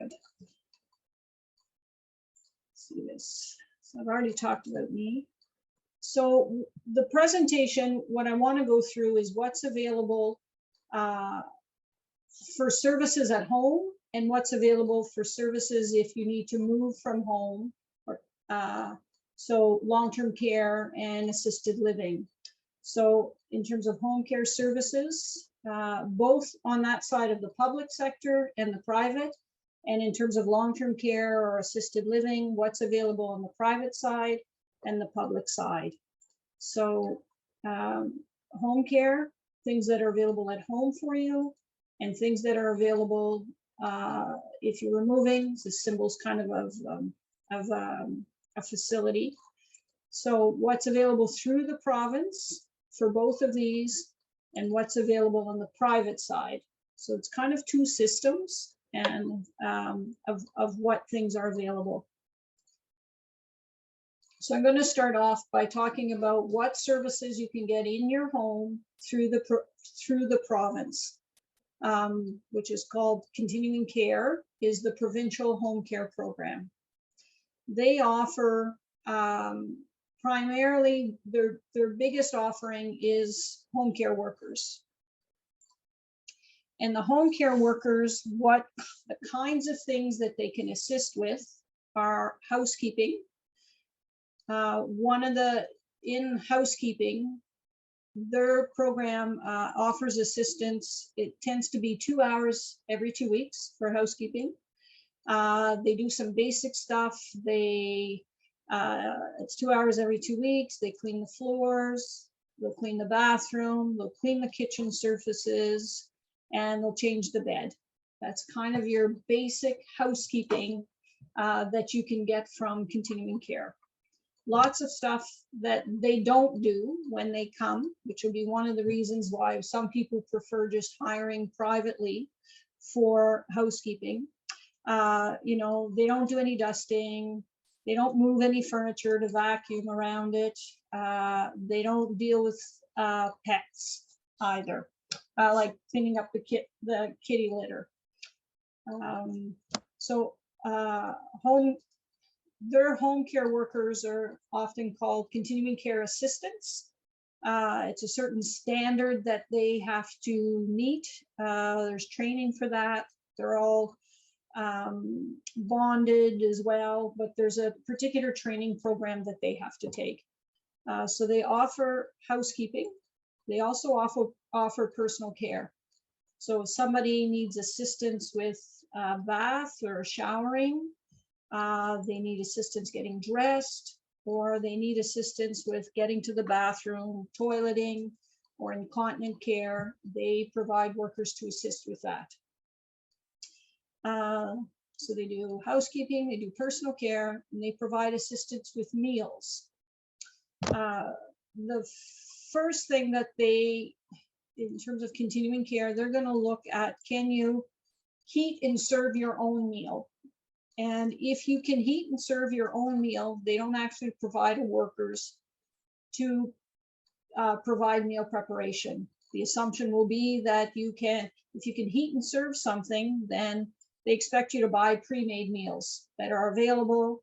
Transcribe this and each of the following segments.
Let's see this. So I've already talked about me. So the presentation, what I want to go through is what's available for services at home and what's available for services if you need to move from home, or so long-term care and assisted living. So in terms of home care services, both on that side of the public sector and the private, and in terms of long-term care or assisted living, what's available on the private side and the public side. So home care, things that are available at home for you, and things that are available if you're moving. The symbols kind of a facility. So what's available through the province for both of these, and what's available on the private side. So it's kind of two systems and of what things are available. So I'm going to start off by talking about what services you can get in your home through the province, which is called Continuing Care, is the provincial home care program. They offer primarily their biggest offering is home care workers. And the home care workers, what the kinds of things that they can assist with are housekeeping. In housekeeping, their program offers assistance. It tends to be 2 hours every 2 weeks for housekeeping. They do some basic stuff. It's 2 hours every 2 weeks. They clean the floors, they'll clean the bathroom, they'll clean the kitchen surfaces, and they'll change the bed. That's kind of your basic housekeeping that you can get from Continuing Care. Lots of stuff that they don't do when they come, which would be one of the reasons why some people prefer just hiring privately for housekeeping. You know, they don't do any dusting. They don't move any furniture to vacuum around it. They don't deal with pets either, like cleaning up the kitty litter. Their home care workers are often called continuing care assistants. It's a certain standard that they have to meet. There's training for that. They're all bonded as well, but there's a particular training program that they have to take. So they offer housekeeping. They also offer personal care. So if somebody needs assistance with bath or showering, they need assistance getting dressed, or they need assistance with getting to the bathroom, toileting, or incontinent care, they provide workers to assist with that. So they do housekeeping, they do personal care, and they provide assistance with meals. The first thing that they, in terms of continuing care, they're going to look at, can you heat and serve your own meal? And if you can heat and serve your own meal, they don't actually provide workers to provide meal preparation. The assumption will be that you can, if you can heat and serve something, then they expect you to buy pre-made meals that are available,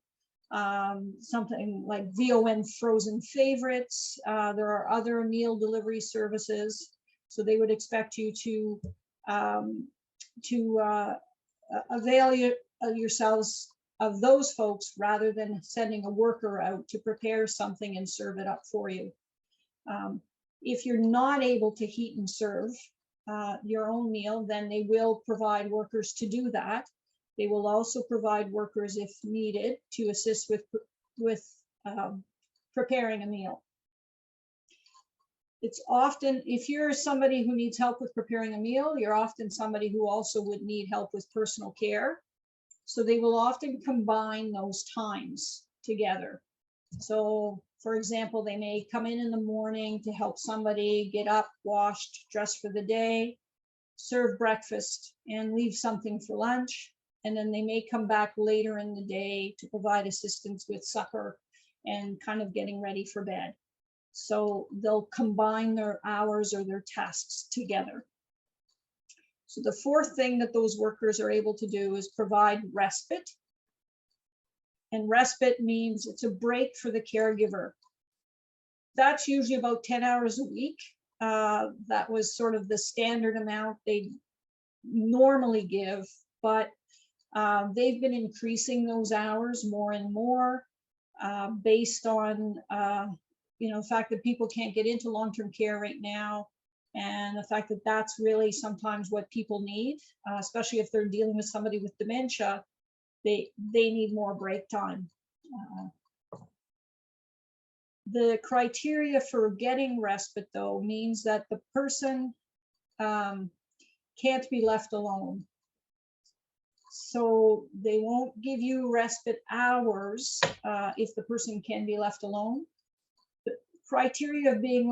something like VON frozen favorites. There are other meal delivery services. So they would expect you to avail yourselves of those folks rather than sending a worker out to prepare something and serve it up for you. If you're not able to heat and serve your own meal, then they will provide workers to do that. They will also provide workers, if needed, to assist with preparing a meal. It's often, if you're somebody who needs help with preparing a meal, you're often somebody who also would need help with personal care. So they will often combine those times together. So for example, they may come in the morning to help somebody get up, washed, dressed for the day, serve breakfast, and leave something for lunch. And then they may come back later in the day to provide assistance with supper and kind of getting ready for bed. So they'll combine their hours or their tasks together. So the fourth thing that those workers are able to do is provide respite. And respite means it's a break for the caregiver. That's usually about 10 hours a week. That was sort of the standard amount they normally give, but they've been increasing those hours more and more based on the fact that people can't get into long-term care right now, and the fact that that's really sometimes what people need, especially if they're dealing with somebody with dementia. They need more break time. The criteria for getting respite, though, means that the person can't be left alone. So they won't give you respite hours if the person can be left alone. The criteria of being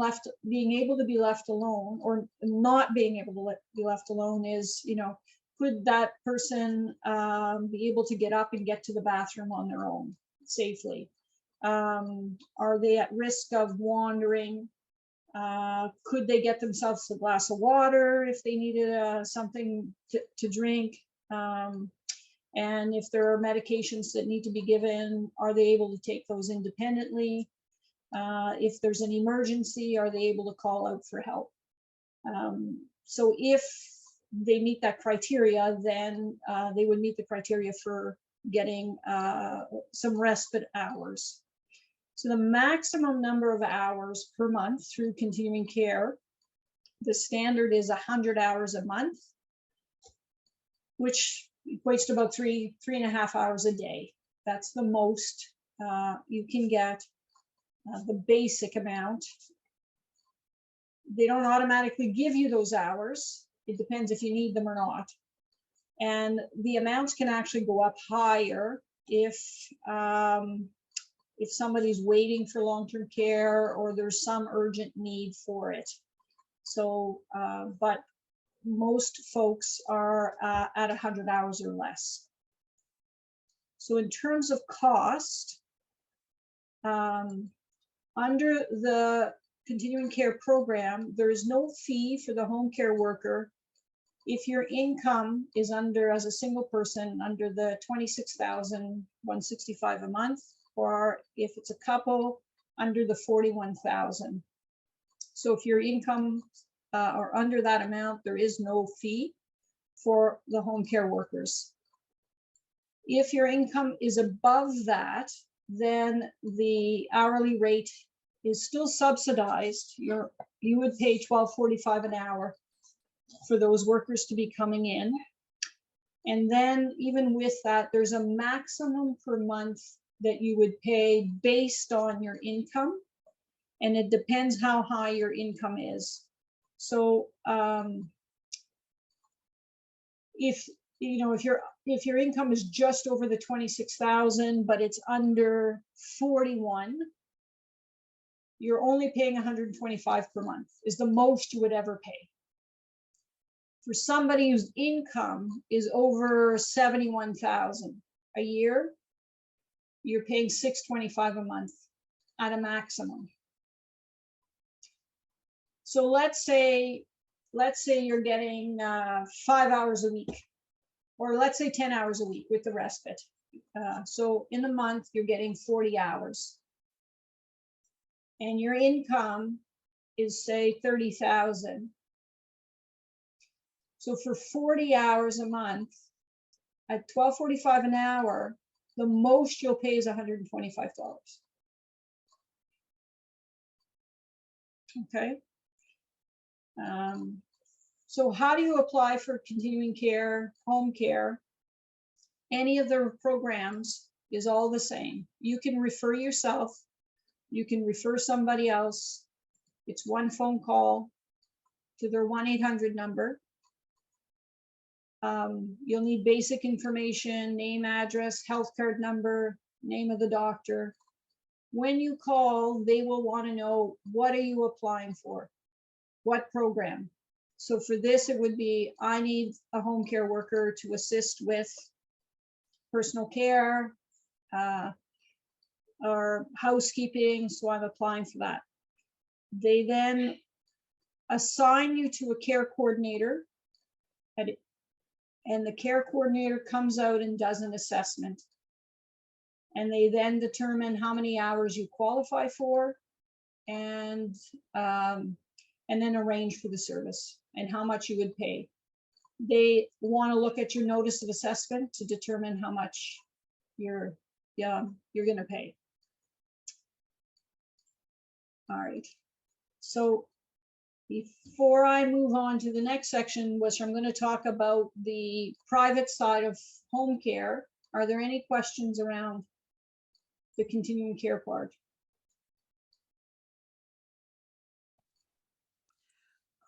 able to be left alone or not being able to be left alone is, could that person be able to get up and get to the bathroom on their own safely? Are they at risk of wandering? Could they get themselves a glass of water if they needed something to drink? And if there are medications that need to be given, are they able to take those independently? If there's an emergency, are they able to call out for help? So if they meet that criteria, then they would meet the criteria for getting some respite hours. So the maximum number of hours per month through continuing care, the standard is 100 hours a month, which equates to about 3.5 hours a day. That's the most you can get, the basic amount. They don't automatically give you those hours. It depends if you need them or not. And the amounts can actually go up higher if somebody's waiting for long-term care or there's some urgent need for it. So, but most folks are at 100 hours or less. So in terms of cost, under the continuing care program, there is no fee for the home care worker if your income is under, as a single person, under the $26,165 a month, or if it's a couple, under the $41,000. So if your income are under that amount, there is no fee for the home care workers. If your income is above that, then the hourly rate is still subsidized. You would pay $12.45 an hour for those workers to be coming in. And then even with that, there's a maximum per month that you would pay based on your income. And it depends how high your income is. So if your income is just over the 26,000, but it's under 41, you're only paying 125 per month is the most you would ever pay. For somebody whose income is over 71,000 a year, you're paying $625 a month at a maximum. So let's say you're getting 5 hours a week, or let's say 10 hours a week with the respite. So in a month, you're getting 40 hours. And your income is, say, 30,000. So for 40 hours a month at $12.45 an hour, the most you'll pay is $125. Okay. So how do you apply for continuing care, home care? Any of the programs is all the same. You can refer yourself. You can refer somebody else. It's one phone call to their 1-800 number. You'll need basic information, name, address, health card number, name of the doctor. When you call, they will want to know, what are you applying for? What program? So for this, it would be, I need a home care worker to assist with personal care or housekeeping, so I'm applying for that. They then assign you to a care coordinator And the care coordinator comes out and does an assessment. And they then determine how many hours you qualify for, and then arrange for the service and how much you would pay. They want to look at your notice of assessment to determine how much you're going to pay. All right. So before I move on to the next section, which I'm going to talk about the private side of home care, are there any questions around the continuing care part?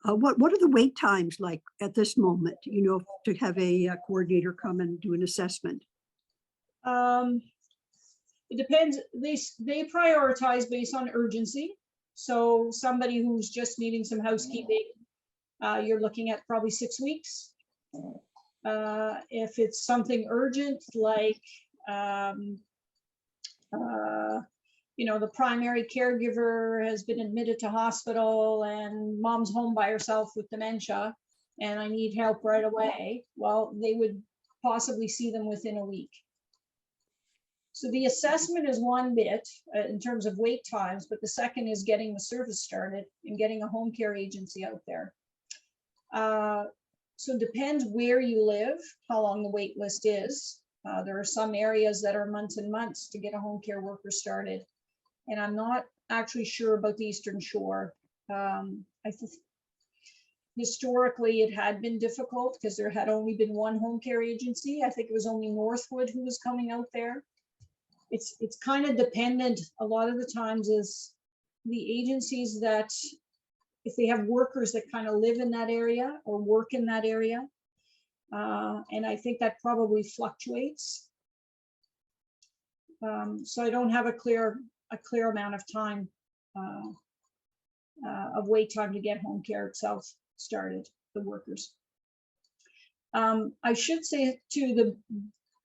What are the wait times like at this moment, you know, to have a coordinator come and do an assessment? It depends. They prioritize based on urgency. So somebody who's just needing some housekeeping, you're looking at probably 6 weeks. If it's something urgent, like you know, the primary caregiver has been admitted to hospital and mom's home by herself with dementia, and I need help right away, well, they would possibly see them within a week. So the assessment is one bit in terms of wait times, but the second is getting the service started and getting a home care agency out there. So it depends where you live, how long the wait list is. There are some areas that are months and months to get a home care worker started. And I'm not actually sure about the Eastern Shore. Historically, it had been difficult because there had only been one home care agency. I think it was only Northwood who was coming out there. It's kind of dependent a lot of the times is the agencies that, if they have workers that kind of live in that area or work in that area. And I think that probably fluctuates. So I don't have a clear amount of time of wait time to get home care itself started, the workers. I should say too, the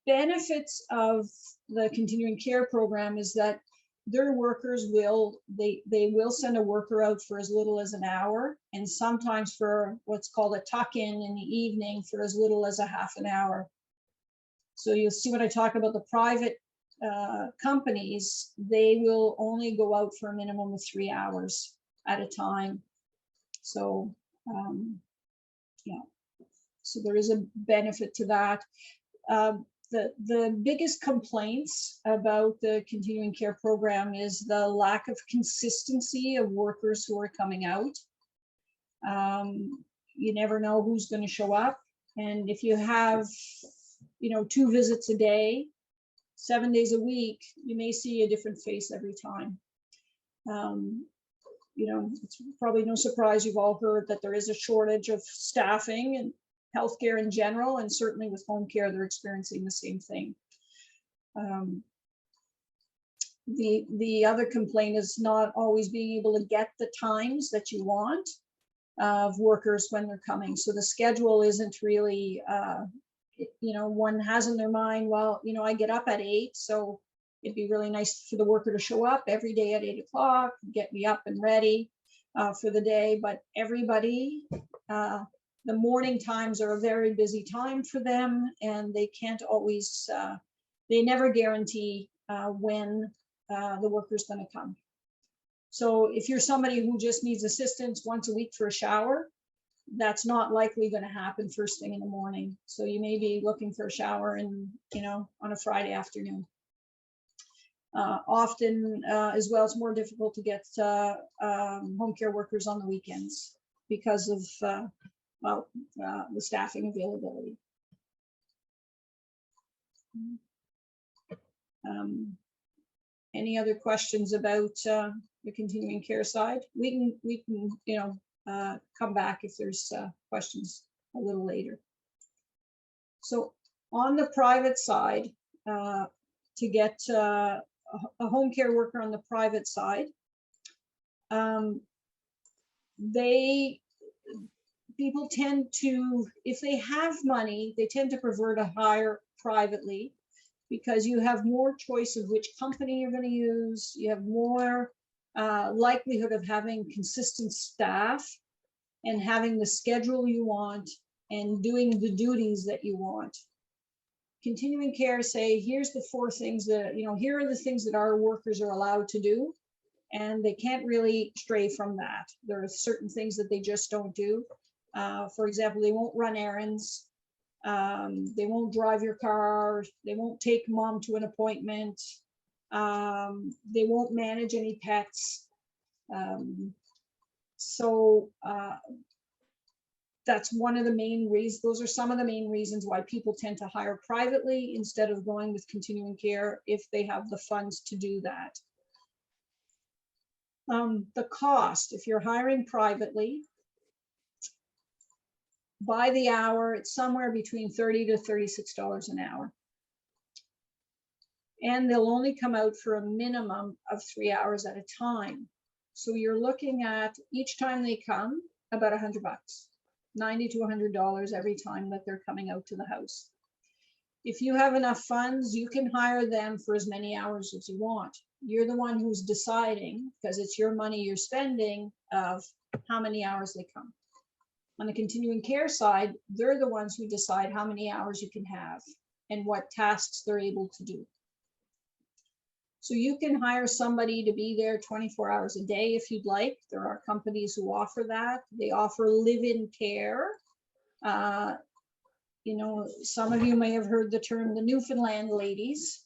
benefits of the continuing care program is that their workers will send a worker out for as little as an hour, and sometimes for what's called a tuck-in in the evening for as little as a half an hour. So you'll see when I talk about the private companies, they will only go out for a minimum of 3 hours at a time. So yeah, so there is a benefit to that. The biggest complaints about the continuing care program is the lack of consistency of workers who are coming out. You never know who's going to show up, and if you have, you know, 2 visits a day, 7 days a week, you may see a different face every time. You know, it's probably no surprise you've all heard that there is a shortage of staffing and healthcare in general, and certainly with home care, they're experiencing the same thing. The other complaint is not always being able to get the times that you want of workers when they're coming. So the schedule isn't really, you know, one has in their mind, well, you know, I get up at 8, so it'd be really nice for the worker to show up every day at 8 o'clock, get me up and ready for the day. But everybody, the morning times are a very busy time for them, and they can't always, they never guarantee when the worker's going to come. So if you're somebody who just needs assistance once a week for a shower, that's not likely going to happen first thing in the morning. So you may be looking for a shower in, you know, on a Friday afternoon. Often as well, it's more difficult to get home care workers on the weekends because of well, the staffing availability. Any other questions about the continuing care side? We can you know, come back if there's questions a little later. So on the private side, to get a home care worker on the private side, people tend to, if they have money, they tend to prefer to hire privately because you have more choice of which company you're going to use. You have more likelihood of having consistent staff and having the schedule you want and doing the duties that you want. Continuing care say, here's the 4 things that, here are the things that our workers are allowed to do, and they can't really stray from that. There are certain things that they just don't do. For example, they won't run errands. They won't drive your car. They won't take mom to an appointment. They won't manage any pets. That's one of the main reasons. Those are some of the main reasons why people tend to hire privately instead of going with continuing care if they have the funds to do that. The cost, if you're hiring privately, by the hour, it's somewhere between $30 to $36 an hour. And they'll only come out for a minimum of 3 hours at a time. So you're looking at each time they come, about $100, $90 to $100 every time that they're coming out to the house. If you have enough funds, you can hire them for as many hours as you want. You're the one who's deciding, because it's your money you're spending, of how many hours they come. On the continuing care side, they're the ones who decide how many hours you can have and what tasks they're able to do. So you can hire somebody to be there 24 hours a day if you'd like. There are companies who offer that. They offer live-in care. Some of you may have heard the term the Newfoundland ladies,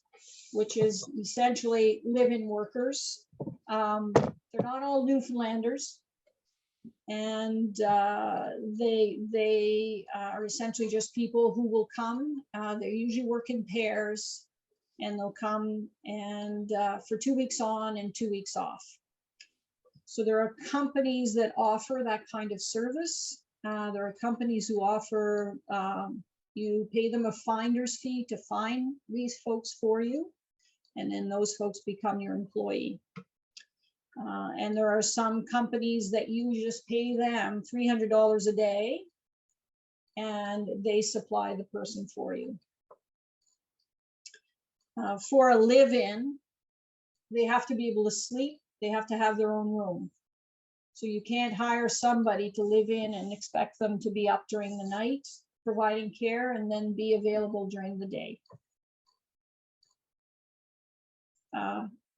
which is essentially live-in workers. They're not all Newfoundlanders, and they are essentially just people who will come. They usually work in pairs, and they'll come and for 2 weeks on and 2 weeks off. So there are companies that offer that kind of service. There are companies who offer, you pay them a finder's fee to find these folks for you, and then those folks become your employee. And there are some companies that you just pay them $300 a day, and they supply the person for you. For a live-in, they have to be able to sleep. They have to have their own room. So you can't hire somebody to live in and expect them to be up during the night providing care and then be available during the day.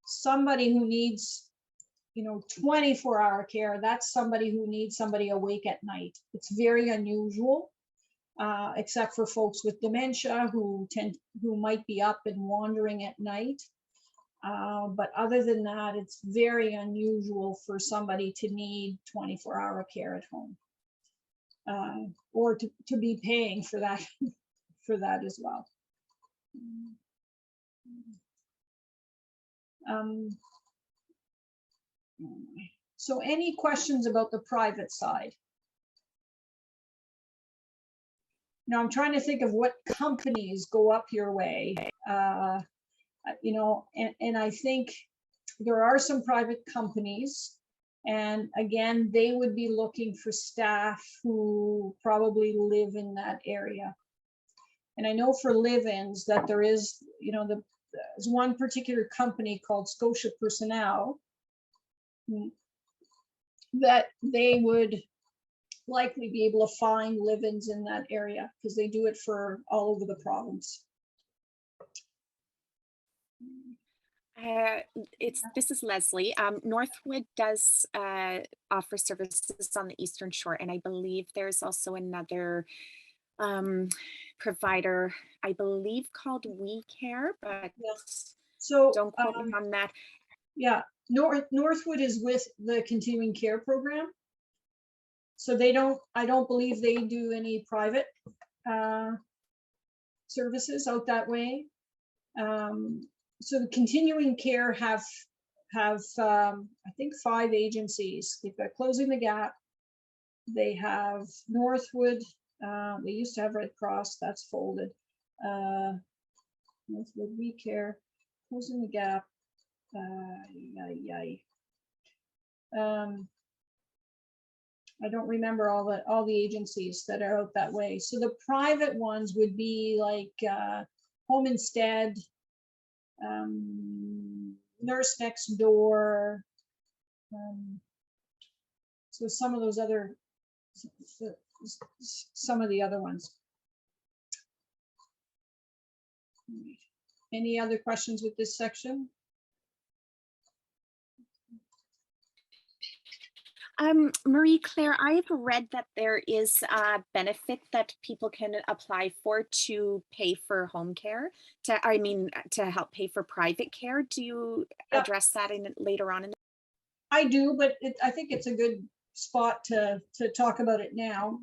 Somebody who needs 24-hour care, that's somebody who needs somebody awake at night. It's very unusual, except for folks with dementia who might be up and wandering at night. But other than that, it's very unusual for somebody to need 24-hour care at home, or to be paying for that as well. So any questions about the private side? Now I'm trying to think of what companies go up your way. And I think there are some private companies, and again, they would be looking for staff who probably live in that area. And I know for live-ins that there is, there's one particular company called Scotia Personnel that they would likely be able to find live-ins in that area because they do it for all over the province. This is Leslie. Northwood does offer services on the Eastern Shore, and I believe there's also another provider, I believe called We Care, but yes. So don't quote me on that. Yeah, Northwood is with the continuing care program. So I don't believe they do any private services out that way. So the continuing care have I think 5 agencies. They've got Closing the Gap. They have Northwood. They used to have Red Cross. That's folded. Northwood, We Care, Closing the Gap. I don't remember all the agencies that are out that way. So the private ones would be like Home Instead, Nurse Next Door. So some of those other, some of the other ones. Any other questions with this section? Marie Claire, I've read that there is a benefit that people can apply for to pay for home care, to help pay for private care. Do you Yep. address that later on in I do, but I think it's a good spot to talk about it now.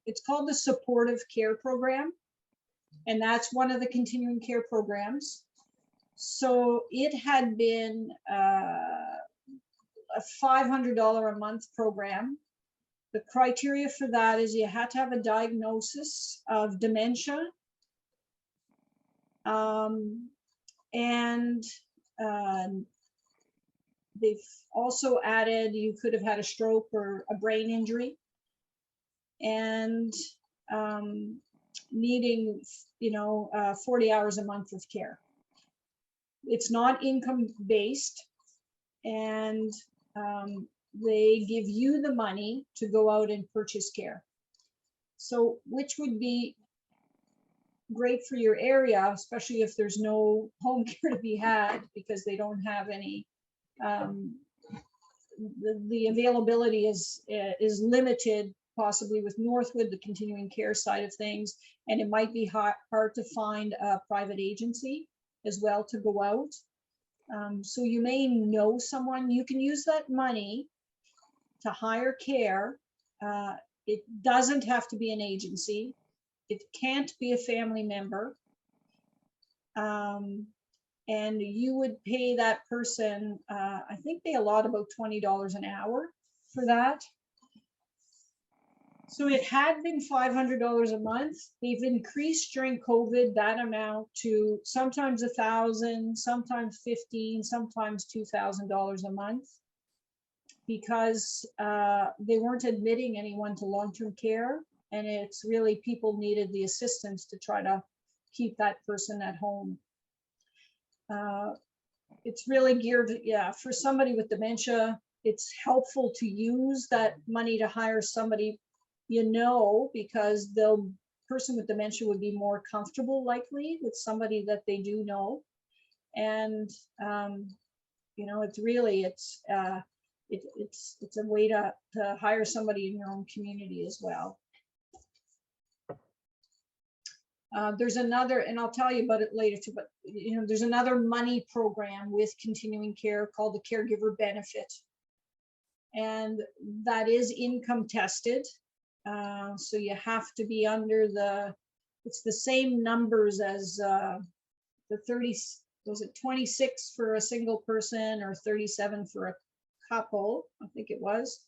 It's called the Supportive Care Program, and that's one of the continuing care programs. So it had been a $500 a month program. The criteria for that is you had to have a diagnosis of dementia. And they've also added you could have had a stroke or a brain injury, and needing 40 hours a month of care. It's not income based, and they give you the money to go out and purchase care. So which would be great for your area, especially if there's no home care to be had because they don't have any. The availability is limited, possibly with Northwood, the continuing care side of things, and it might be hard to find a private agency as well to go out. So you may know someone, you can use that money to hire care. It doesn't have to be an agency. It can't be a family member. And you would pay that person, I think they allot about $20 an hour for that. So it had been $500 a month. They've increased during COVID that amount to sometimes $1,000, sometimes $1,500, sometimes $2,000 a month, because they weren't admitting anyone to long-term care, and it's really people needed the assistance to try to keep that person at home. It's really geared, for somebody with dementia. It's helpful to use that money to hire somebody, because the person with dementia would be more comfortable likely with somebody that they do know. And, it's really, it's a way to hire somebody in your own community as well. There's another, and I'll tell you about it later too, but there's another money program with continuing care called the Caregiver Benefit. And that is income tested. So you have to be under it's the same numbers as the 30, was it 26 for a single person or 37 for a couple, I think it was,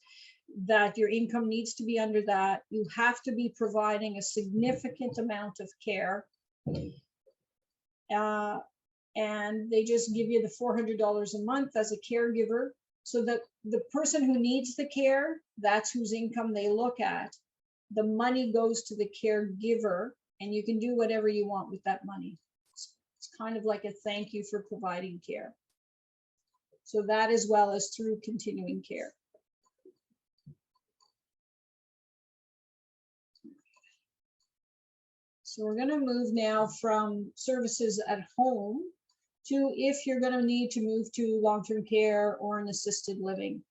that your income needs to be under that. You have to be providing a significant amount of care. And they just give you the $400 a month as a caregiver, so that the person who needs the care, that's whose income they look at. The money goes to the caregiver, and you can do whatever you want with that money. It's kind of like a thank you for providing care. So that, as well as through continuing care. So we're going to move now from services at home to if you're going to need to move to long-term care or an assisted living.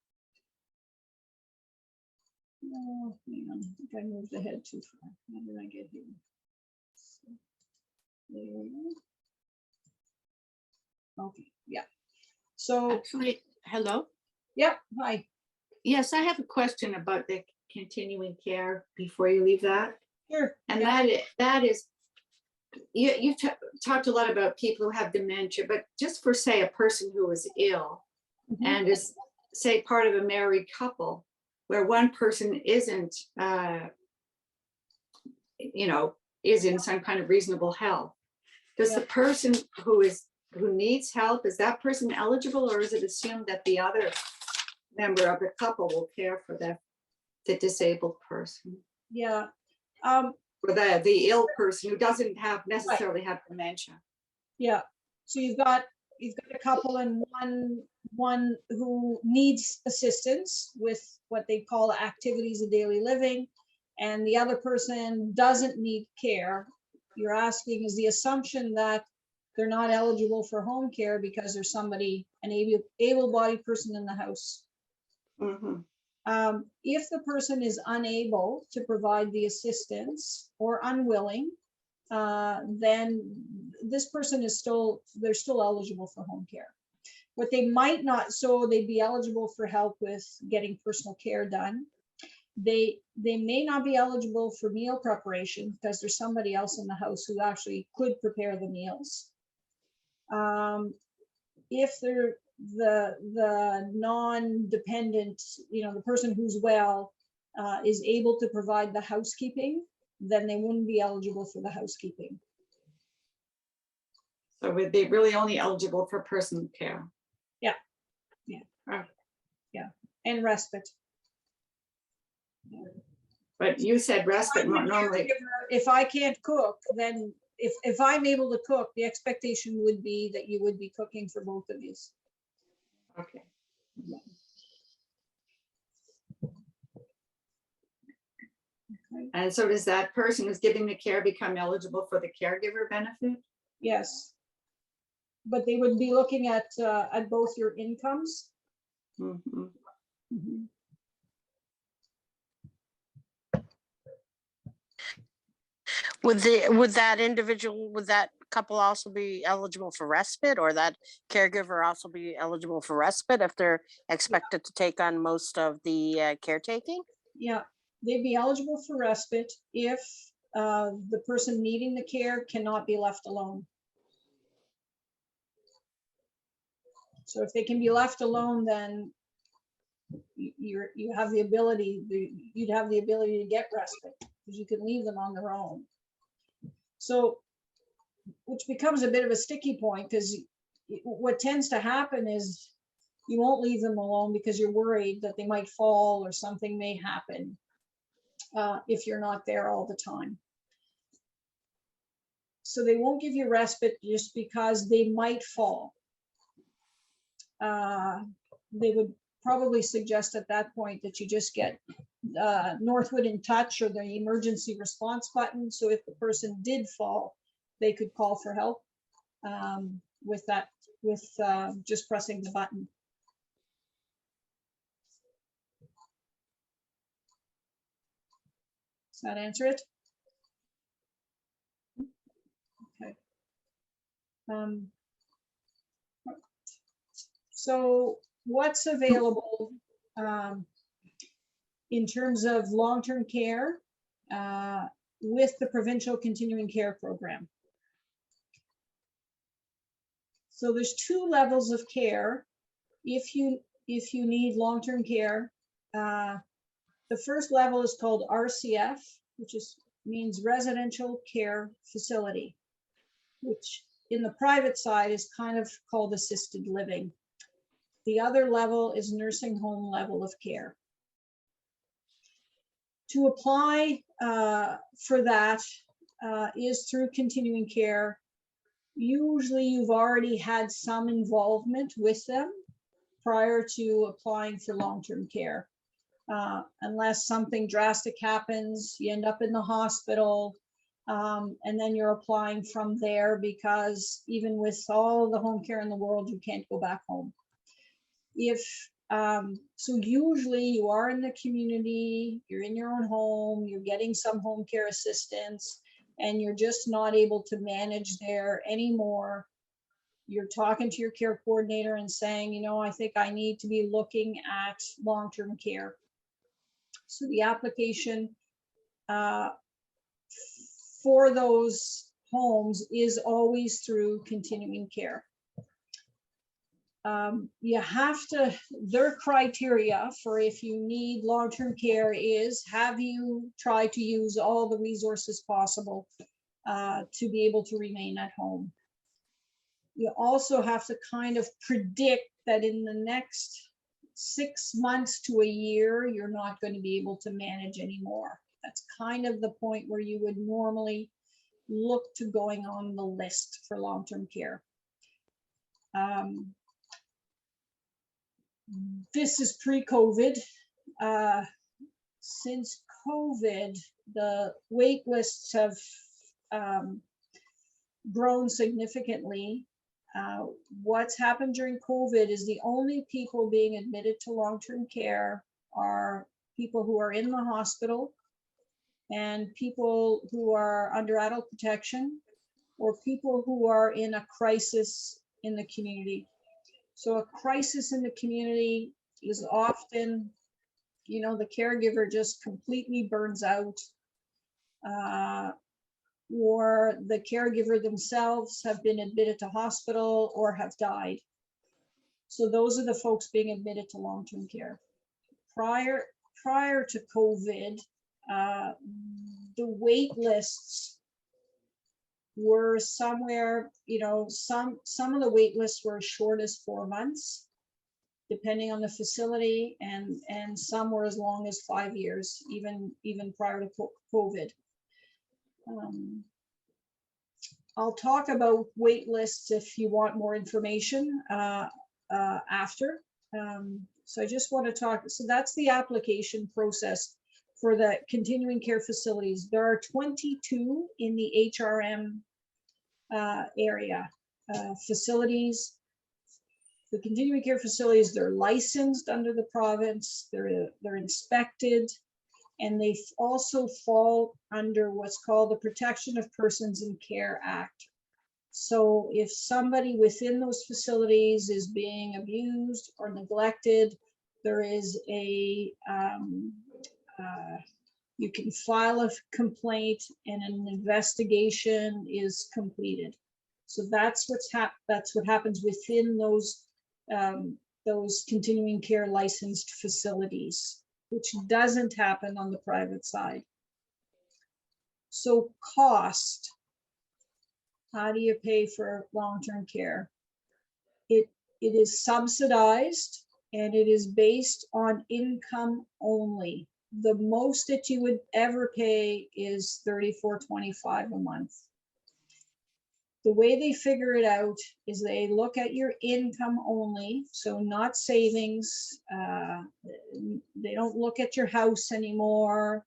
Oh, hang on. I think I moved ahead too far. How did I get here? So, there we go. Okay, yeah. So Actually, hello. Yep, hi. Yes, I have a question about the continuing care before you leave that. Sure. And yeah. that is, you've talked a lot about people who have dementia, but just for, say, a person who is ill and is, say, part of a married couple where one person isn't, is in some kind of reasonable health. Does the person who needs help, is that person eligible, or is it assumed that the other member of the couple will care for the disabled person? Yeah. Or the ill person who doesn't necessarily have dementia. Yeah. So you've got a couple, and one who needs assistance with what they call activities of daily living, and the other person doesn't need care, you're asking, is the assumption that they're not eligible for home care because there's somebody, an able-bodied person in the house. Mhm. If the person is unable to provide the assistance or unwilling, then this person is they're still eligible for home care. What they might not, so they'd be eligible for help with getting personal care done. They may not be eligible for meal preparation because there's somebody else in the house who actually could prepare the meals. If they're the non-dependent, the person who's well is able to provide the housekeeping, then they wouldn't be eligible for the housekeeping. So would they really only eligible for personal care? Yeah. Oh. Yeah, and respite. But you said respite normally. If I can't cook, then if I'm able to cook, the expectation would be that you would be cooking for both of you. Okay. Okay. And so does that person who's giving the care become eligible for the caregiver benefit? Yes. But they would be looking at both your incomes. Mhm. Mhm. Would that couple also be eligible for respite, or that caregiver also be eligible for respite if they're expected to take on most of the caretaking? Yeah, they'd be eligible for respite if the person needing the care cannot be left alone. So if they can be left alone, then you have the ability, you'd have the ability to get respite because you can leave them on their own. So, which becomes a bit of a sticky point, because what tends to happen is you won't leave them alone because you're worried that they might fall or something may happen if you're not there all the time. So they won't give you respite just because they might fall. They would probably suggest at that point that you just get Northwood in touch or the emergency response button. So if the person did fall, they could call for help with just pressing the button. Does that answer it? Okay. So what's available in terms of long-term care with the provincial continuing care program? So there's two levels of care. If you need long-term care, the first level is called RCF, which means residential care facility, which in the private side is kind of called assisted living. The other level is nursing home level of care. To apply for that is through continuing care. Usually you've already had some involvement with them prior to applying for long-term care. Unless something drastic happens, you end up in the hospital, and then you're applying from there, because even with all the home care in the world, you can't go back home. So usually you are in the community, you're in your own home, you're getting some home care assistance, and you're just not able to manage there anymore. You're talking to your care coordinator and saying, I think I need to be looking at long-term care. So the application for those homes is always through continuing care. You have to, their criteria for if you need long-term care is, have you tried to use all the resources possible to be able to remain at home? You also have to kind of predict that in the next 6 months to a year, you're not going to be able to manage anymore. That's kind of the point where you would normally look to going on the list for long-term care. This is pre-COVID. Since COVID, the wait lists have grown significantly. What's happened during COVID is the only people being admitted to long-term care are people who are in the hospital and people who are under adult protection or people who are in a crisis in the community. So a crisis in the community is often, you know, the caregiver just completely burns out, or the caregiver themselves have been admitted to hospital or have died. So those are the folks being admitted to long-term care. Prior to COVID, the wait lists were somewhere, you know, some of the wait lists were as short as 4 months, depending on the facility, and some were as long as 5 years, even prior to COVID. I'll talk about wait lists if you want more information after. So I just want to talk, so that's the application process for the continuing care facilities. There are 22 in the HRM area facilities. The continuing care facilities, they're licensed under the province, they're inspected, and they also fall under what's called the Protection of Persons in Care Act. So if somebody within those facilities is being abused or neglected, there is a, you can file a complaint and an investigation is completed. So that's what happens within those continuing care licensed facilities, which doesn't happen on the private side. So cost, how do you pay for long-term care? It is subsidized and it is based on income only. The most that you would ever pay is $34.25 a month. The way they figure it out is they look at your income only, so not savings. They don't look at your house anymore.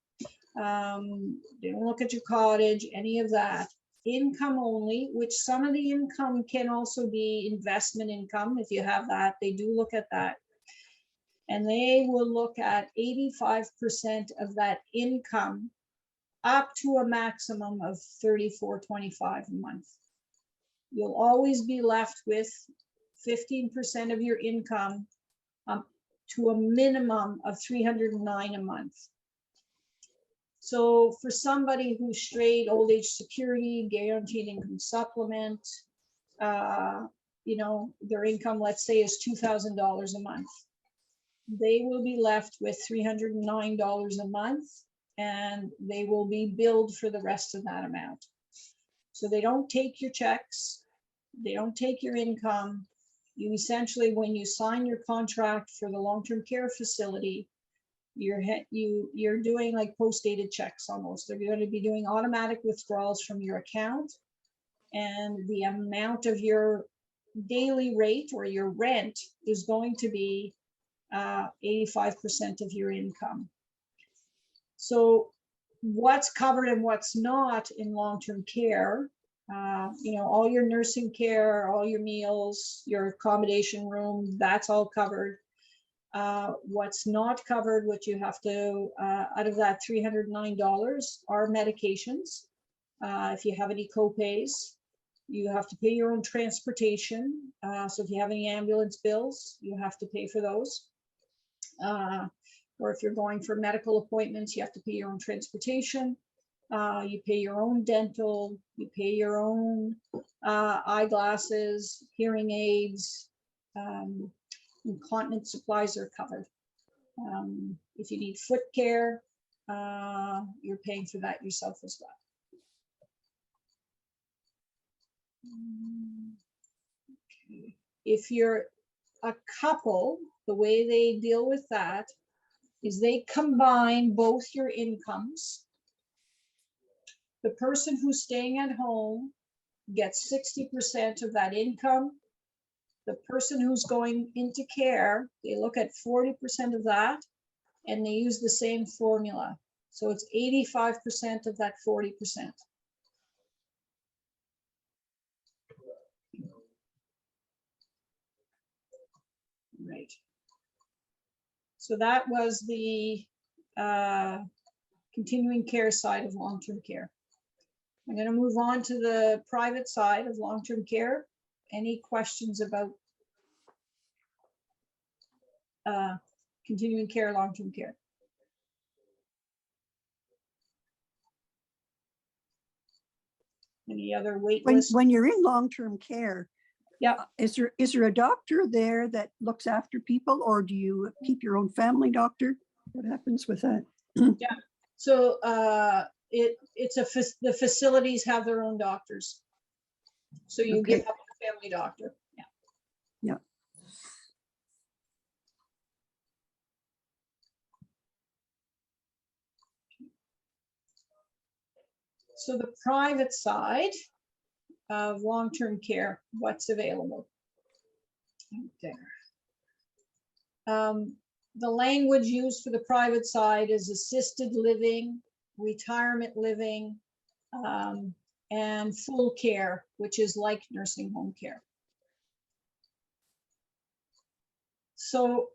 They don't look at your cottage, any of that. Income only, which some of the income can also be investment income. If you have that, they do look at that. And they will look at 85% of that income up to a maximum of $34.25 a month. You'll always be left with 15% of your income to a minimum of $309 a month. So for somebody who's straight old age security, guaranteed income supplement, you know, their income, let's say, is $2,000 a month. They will be left with $309 a month, and they will be billed for the rest of that amount. So they don't take your checks, they don't take your income. You essentially, when you sign your contract for the long-term care facility, you're doing like post-dated checks almost. They're going to be doing automatic withdrawals from your account, and the amount of your daily rate or your rent is going to be 85% of your income. So what's covered and what's not in long-term care, you know, all your nursing care, all your meals, your accommodation room, that's all covered. What's not covered, what you have to, out of that $309 are medications. If you have any co-pays, you have to pay your own transportation. So if you have any ambulance bills, you have to pay for those. Or if you're going for medical appointments, you have to pay your own transportation. You pay your own dental, you pay your own eyeglasses, hearing aids, incontinence supplies are covered. If you need foot care, you're paying for that yourself as well. Okay. If you're a couple, the way they deal with that is they combine both your incomes. The person who's staying at home gets 60% of that income. The person who's going into care, they look at 40% of that, and they use the same formula. So it's 85% of that 40%. Right. So that was the continuing care side of long-term care. I'm going to move on to the private side of long-term care. Any questions about continuing care, long-term care? Any other wait When, list? when you're in long-term care, Yeah. is there a doctor there that looks after people, or do you keep your own family doctor? What happens with that? So the facilities have their own doctors. So you Okay. give up a family doctor. Yeah. Yeah. So the private side of long-term care, what's available? Right there. The language used for the private side is assisted living, retirement living, and full care, which is like nursing home care. So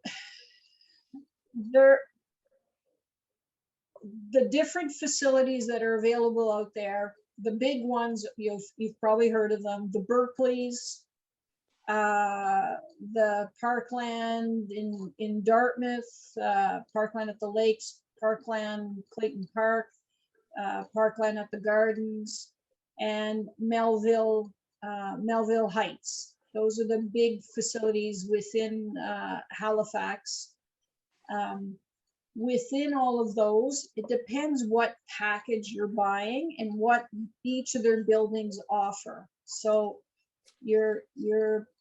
the different facilities that are available out there, the big ones, you've probably heard of them, the Berkeleys, the Parkland in Dartmouth, Parkland at the Lakes, Parkland, Clayton Park, Parkland at the Gardens, and Melville Heights. Those are the big facilities within Halifax. Within all of those, it depends what package you're buying and what each of their buildings offer. So you're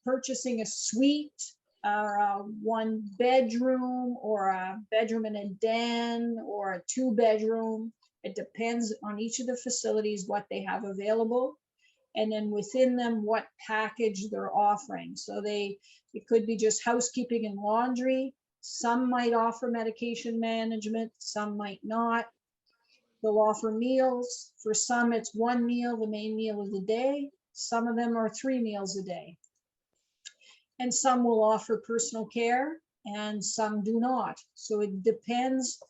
purchasing a suite, a 1-bedroom, or a bedroom and a den, or a 2-bedroom. It depends on each of the facilities what they have available, and then within them what package they're offering. So it could be just housekeeping and laundry. Some might offer medication management, some might not. They'll offer meals. For some, it's 1 meal, the main meal of the day. Some of them are 3 meals a day. And some will offer personal care and some do not. So it depends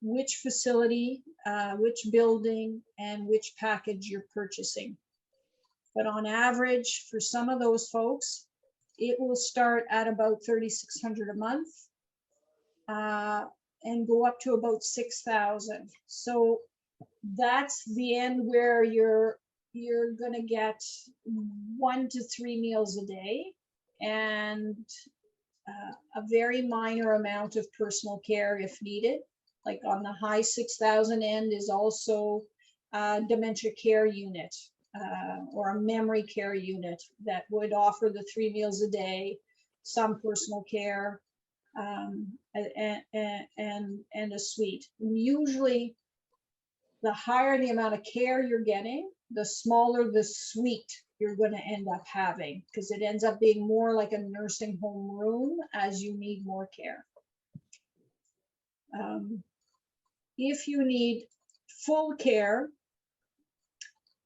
which facility, which building, and which package you're purchasing. But on average, for some of those folks, it will start at about $3,600 a month and go up to about $6,000. So that's the end where you're going to get 1 to 3 meals a day and a very minor amount of personal care if needed. Like on the high 6,000 end is also a dementia care unit or a memory care unit that would offer the 3 meals a day, some personal care, and a suite. And usually, the higher the amount of care you're getting, the smaller the suite you're going to end up having, because it ends up being more like a nursing home room as you need more care. If you need full care,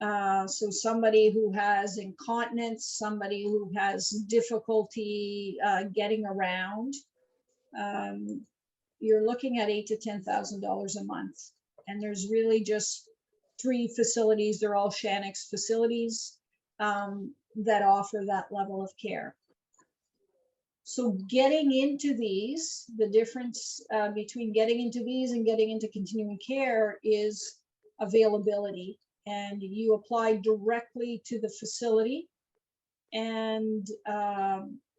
so somebody who has incontinence, somebody who has difficulty getting around, you're looking at $8,000 to $10,000 a month. And there's really just 3 facilities. They're all Shanix facilities that offer that level of care. So getting into these, the difference between getting into these and getting into continuing care is availability. And you apply directly to the facility. And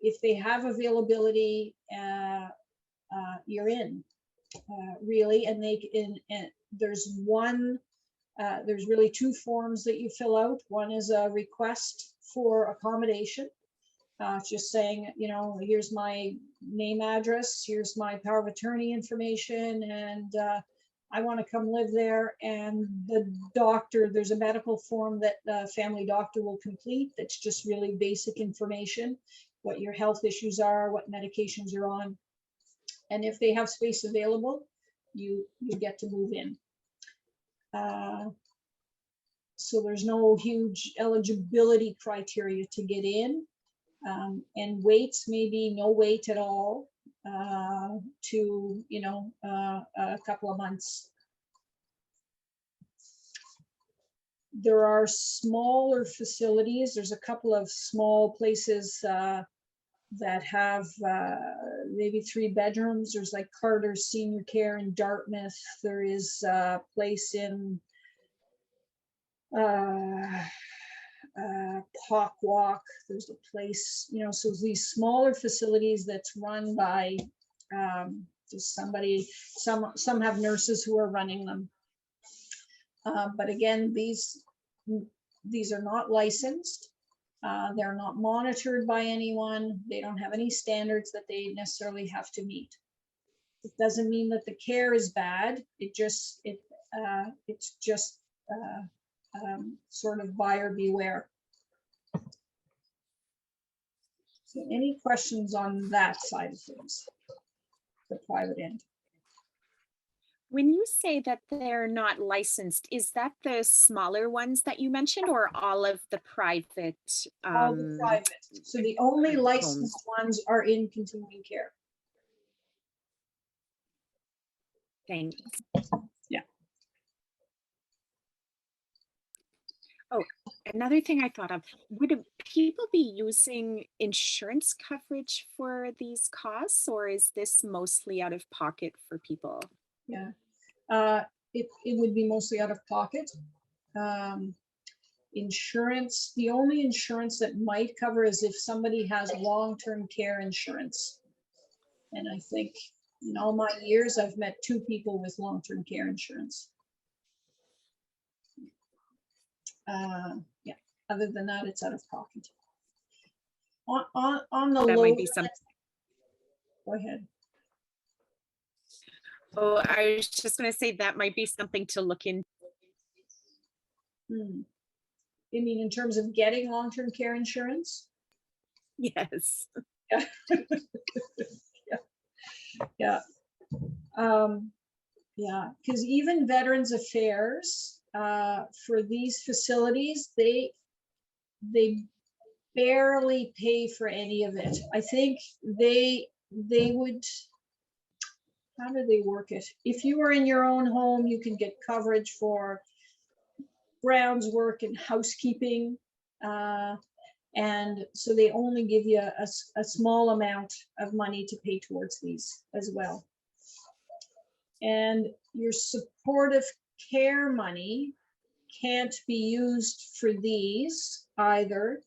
if they have availability, you're in, really. And there's there's really 2 forms that you fill out. One is a request for accommodation. Just saying, here's my name, address, here's my power of attorney information, and I want to come live there. And the doctor, there's a medical form that the family doctor will complete that's just really basic information, what your health issues are, what medications you're on. And if they have space available, you get to move in. So there's no huge eligibility criteria to get in. And waits, maybe no wait at all, to, you know, a couple of months. There are smaller facilities. There's a couple of small places that have maybe 3 bedrooms. There's like Carter's Senior Care in Dartmouth. There is a place in Pock Walk. There's a place, you know, so these smaller facilities that's run by just somebody. Some have nurses who are running them. But again, these are not licensed. They're not monitored by anyone. They don't have any standards that they necessarily have to meet. It doesn't mean that the care is bad. It's just sort of buyer beware. So any questions on that side of things, the private end? When you say that they're not licensed, is that the smaller ones that you mentioned, or all of the private? All the private. So the only licensed ones are in continuing care. Thanks. Yeah. Oh, another thing I thought of, would people be using insurance coverage for these costs, or is this mostly out of pocket for people? Yeah, it would be mostly out of pocket. Insurance, the only insurance that might cover is if somebody has long-term care insurance. And I think in all my years, I've met 2 people with long-term care insurance. Yeah, other than that, it's out of pocket. On the That low might be end- some. Go ahead. Oh, I was just going to say that might be something to look into. You mean in terms of getting long-term care insurance? Yes. Yeah. Yeah. Yeah, because even Veterans Affairs, for these facilities, they barely pay for any of it. I think they would, how do they work it? If you are in your own home, you can get coverage for grounds work and housekeeping. And so they only give you a small amount of money to pay towards these as well. And your supportive care money can't be used for these either,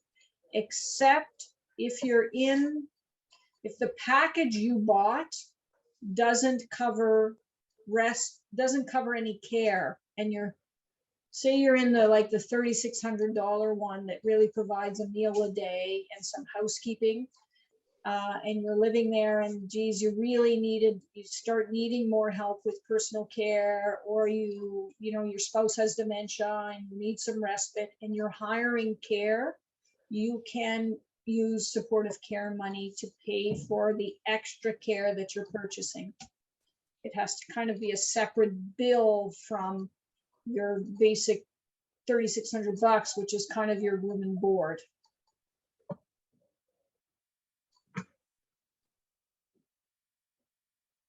except if the package you bought doesn't cover any care, and say you're in the $3,600 one that really provides a meal a day and some housekeeping, and you're living there, and geez, you start needing more help with personal care, or your spouse has dementia and you need some respite, and you're hiring care, you can use supportive care money to pay for the extra care that you're purchasing. It has to kind of be a separate bill from your basic $3,600, which is kind of your room and board.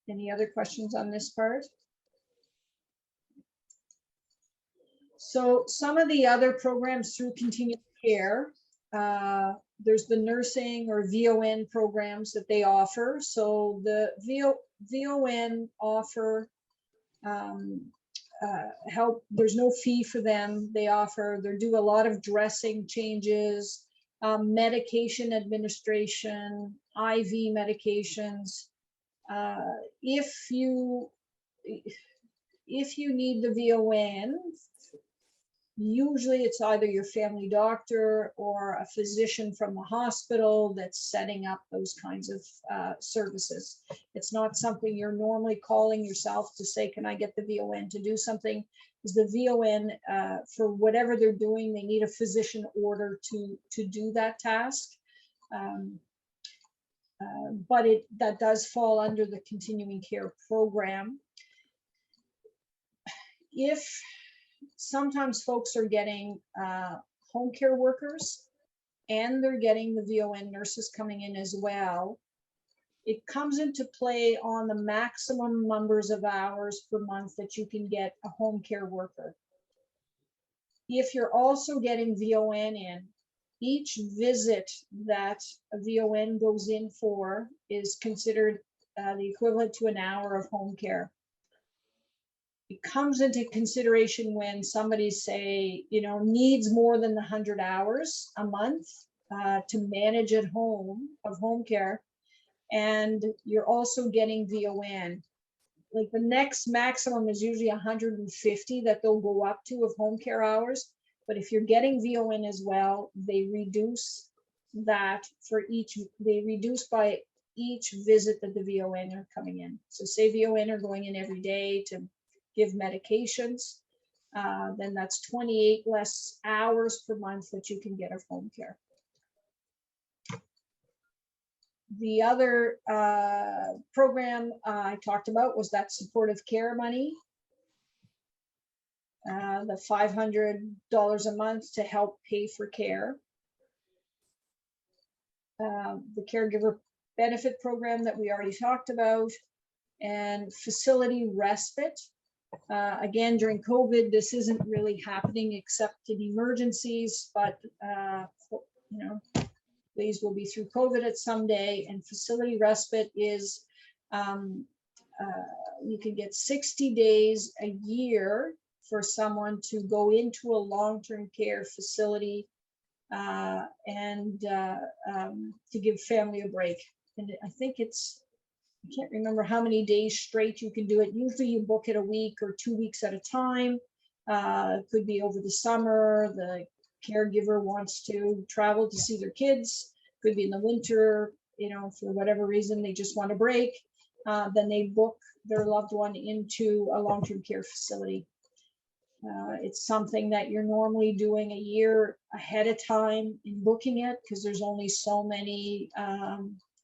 Any other questions on this part? So some of the other programs through continuing care, there's the nursing or VON programs that they offer. So the VON offer help. There's no fee for them. They do a lot of dressing changes, medication administration, IV medications. If you need the VON, usually it's either your family doctor or a physician from the hospital that's setting up those kinds of services. It's not something you're normally calling yourself to say, can I get the VON to do something? Because the VON, for whatever they're doing, they need a physician order to do that task. But that does fall under the continuing care program. If sometimes folks are getting home care workers, and they're getting the VON nurses coming in as well. It comes into play on the maximum numbers of hours per month that you can get a home care worker. If you're also getting VON in, each visit that a VON goes in for is considered the equivalent to an hour of home care. It comes into consideration when somebody, say, needs more than the 100 hours a month to manage at home of home care, and you're also getting VON. Like the next maximum is usually 150 that they'll go up to of home care hours. But if you're getting VON as well, they reduce that they reduce by each visit that the VON are coming in. So say VON are going in every day to give medications, then that's 28 less hours per month that you can get of home care. The other program I talked about was that supportive care money, the $500 a month to help pay for care. The caregiver benefit program that we already talked about, and facility respite. Again, during COVID, this isn't really happening except in emergencies, but these will be through COVID at some day. And facility respite is you can get 60 days a year for someone to go into a long-term care facility and to give family a break. And I think I can't remember how many days straight you can do it. Usually you book it a week or 2 weeks at a time. It could be over the summer. The caregiver wants to travel to see their kids. Could be in the winter, for whatever reason, they just want a break. Then they book their loved one into a long-term care facility. It's something that you're normally doing a year ahead of time in booking it, because there's only so many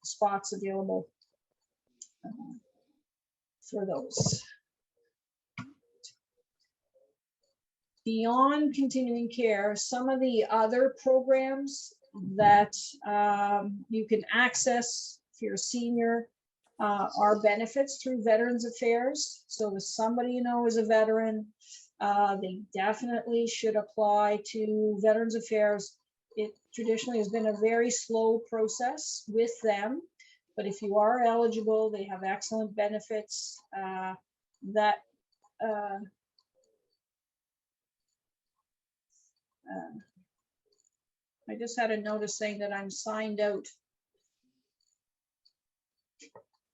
spots available for those. Beyond continuing care, some of the other programs that you can access if you're a senior are benefits through Veterans Affairs. So if somebody is a veteran, they definitely should apply to Veterans Affairs. It traditionally has been a very slow process with them, but if you are eligible, they have excellent benefits that I just had a notice saying that I'm signed out.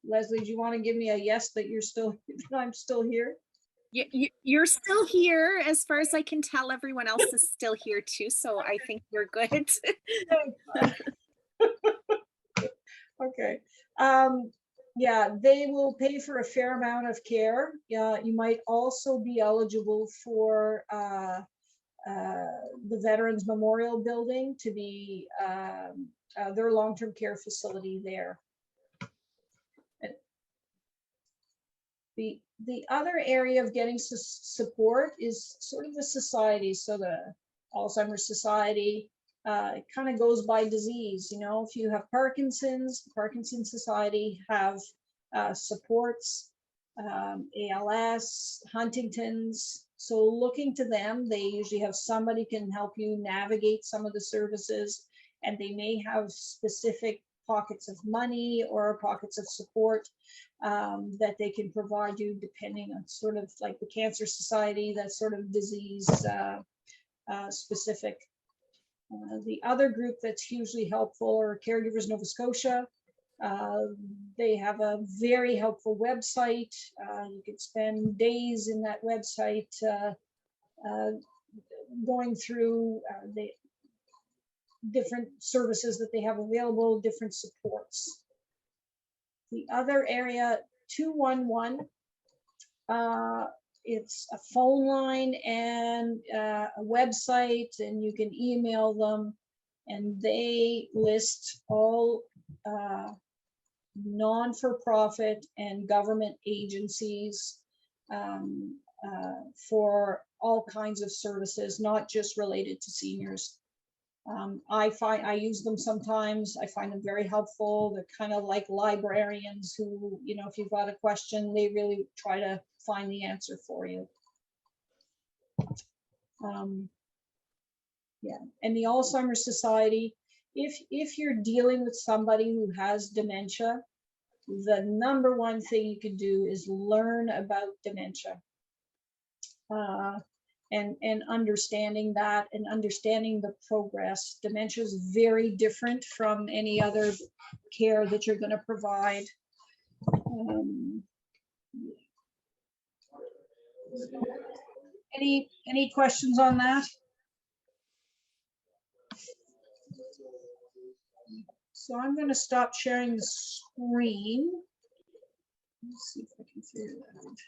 Leslie, do you want to give me a yes that I'm still here? You're still here. As far as I can tell, everyone else is still here too. So I think we're good. Okay. Yeah, they will pay for a fair amount of care. You might also be eligible for the Veterans Memorial Building to be their long-term care facility there. The other area of getting support is sort of the society. So the Alzheimer's Society, it kind of goes by disease. If you have Parkinson's, the Parkinson's Society have supports, ALS, Huntington's. So looking to them, they usually have somebody can help you navigate some of the services, and they may have specific pockets of money or pockets of support that they can provide you depending on sort of like the Cancer Society, that sort of disease specific. The other group that's hugely helpful are Caregivers Nova Scotia. They have a very helpful website. You could spend days in that website going through the different services that they have available, different supports. The other area, 211, it's a phone line and a website, and you can email them, and they list all non-for-profit and government agencies for all kinds of services, not just related to seniors. I use them sometimes. I find them very helpful. They're kind of like librarians who, you know, if you've got a question, they really try to find the answer for you. Yeah, and the Alzheimer's Society, if you're dealing with somebody who has dementia, the number one thing you can do is learn about dementia. And understanding that and understanding the progress. Dementia is very different from any other care that you're going to provide. Any questions on that? So I'm going to stop sharing the screen. Let's see if I can figure that out.